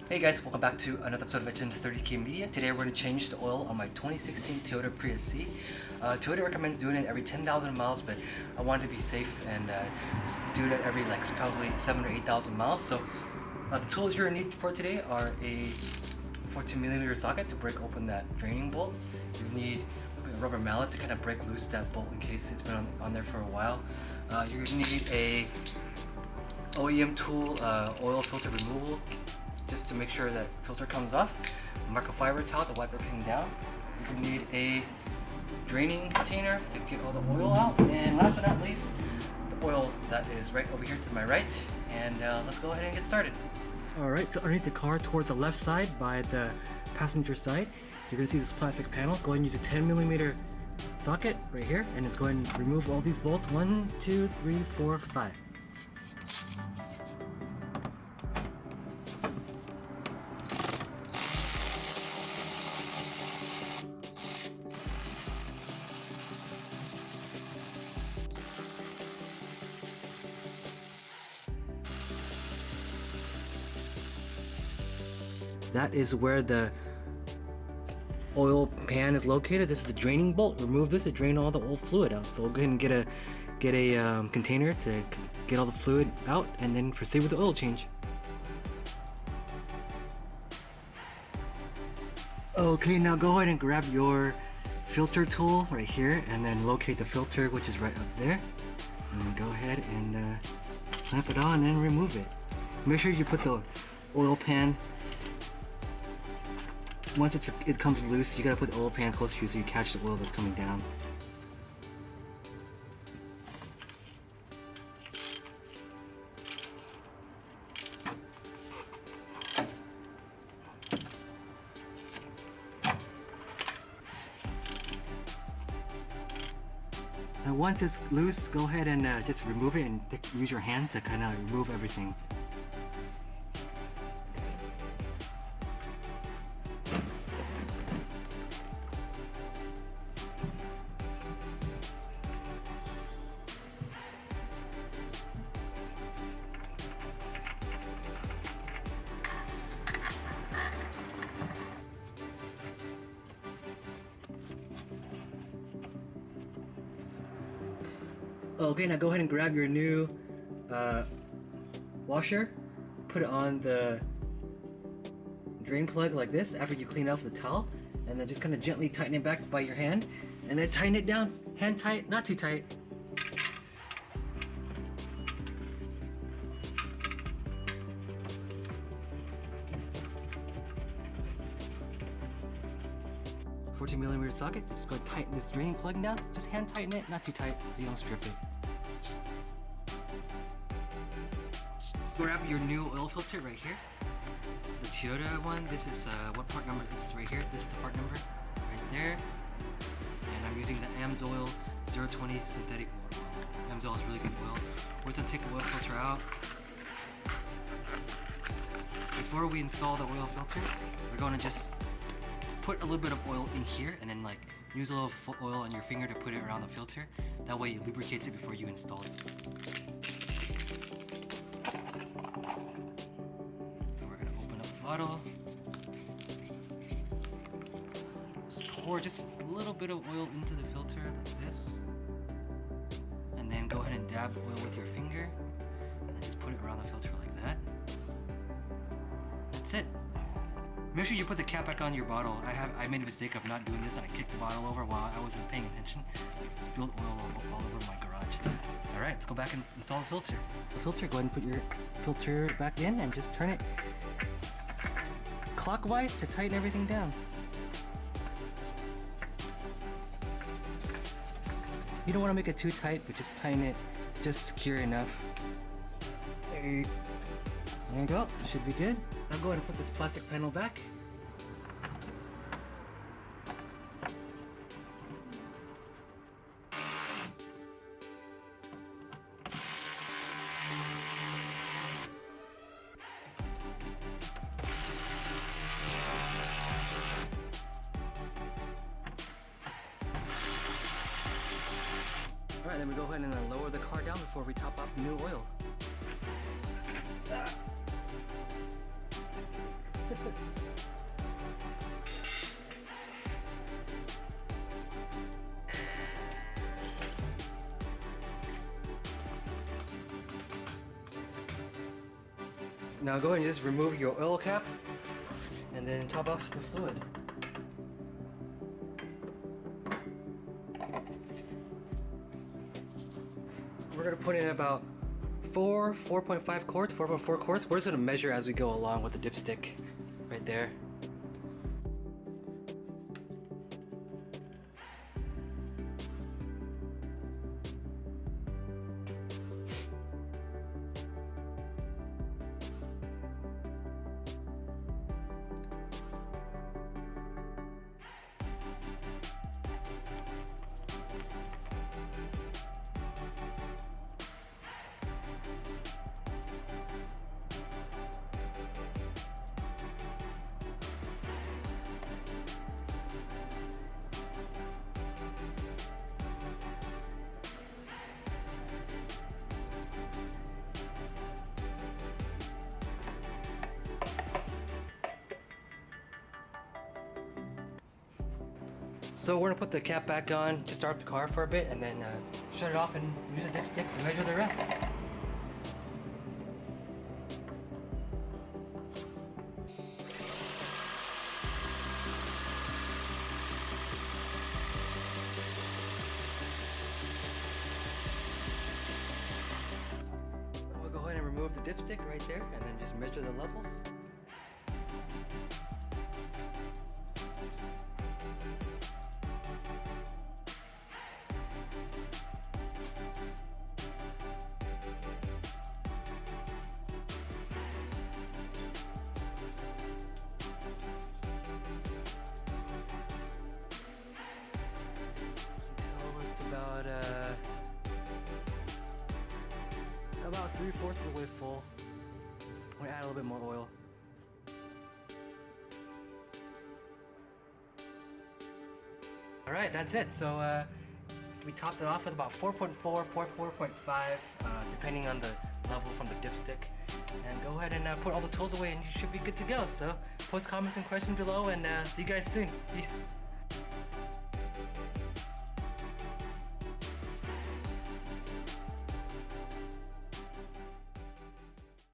Hey guys, welcome back to another episode of Etchin's 30K Media. Today we're going to change the oil on my 2016 Toyota Prius C. Toyota recommends doing it every 10,000 miles, but I wanted to be safe and do it every probably 7 or 8,000 miles. So the tools you're going to need for today are a 14mm socket to break open that draining bolt. You need a rubber mallet to kind of break loose that bolt in case it's been on there for a while. You're going to need a OEM tool, oil filter removal, just to make sure that filter comes off, a microfiber towel to wipe everything down. You need a draining container to get all the oil out, and last but not least, the oil that is right over here to my right. And let's go ahead and get started. Alright, so underneath the car towards the left side by the passenger side, you're going to see this plastic panel. Go ahead and use a 10mm socket right here, and it's going to remove all these bolts. 1, 2, 3, 4, 5. That is where the oil pan is located. This is the draining bolt. Remove this to drain all the old fluid out. So we'll go ahead and get a container to get all the fluid out, and then proceed with the oil change. Okay, now go ahead and grab your filter tool right here, and then locate the filter, which is right up there. And then go ahead and clamp it on and remove it. Make sure you put the oil pan. Once it comes loose, you gotta put the oil pan close to you so you catch the oil that's coming down. And once it's loose, go ahead and just remove it and use your hand to kind of remove everything. Okay, now go ahead and grab your new washer, put it on the drain plug like this after you clean off the towel, and then just kind of gently tighten it back by your hand, and then tighten it down, hand tight, not too tight. $14mm socket, just go tighten this draining plug down, just hand tighten it, not too tight so you don't strip it. Grab your new oil filter right here, the Toyota one. This is what part number? This is right here. This is the part number right there. And I'm using the AMSOIL 020 synthetic motor oil. AMSOIL is really good oil. We're just gonna take the oil filter out. Before we install the oil filter, we're gonna just put a little bit of oil in here, and then use a little oil on your finger to put it around the filter. That way it lubricates it before you install it. Bottle. Just pour just a little bit of oil into the filter like this, and then go ahead and dab the oil with your finger, and then just put it around the filter like that. That's it. Make sure you put the cap back on your bottle. I made a mistake of not doing this, and I kicked the bottle over while I wasn't paying attention. Spilled oil all over my garage. Alright, let's go back and install the filter. Go ahead and put your filter back in and just turn it clockwise to tighten everything down. You don't want to make it too tight, but just tighten it just secure enough. There you go. Should be good. Now go ahead and put this plastic panel back. Alright, then we go ahead and lower the car down before we top off the new oil. Now go ahead and just remove your oil cap and then top off the fluid. We're gonna put in about 4.5 quarts, 4.4 quarts. We're just gonna measure as we go along with the dipstick right there. So we're gonna put the cap back on, just start up the car for a bit, and then shut it off and use a dipstick to measure the rest. We'll go ahead and remove the dipstick right there, and then just measure the levels. About 3/4 of the way full. I'm gonna add a little bit more oil. All right, that's it. So we topped it off with about 4.4, 4.5, depending on the level from the dipstick. And go ahead and put all the tools away and you should be good to go. So post comments and questions below, and see you guys soon. Peace.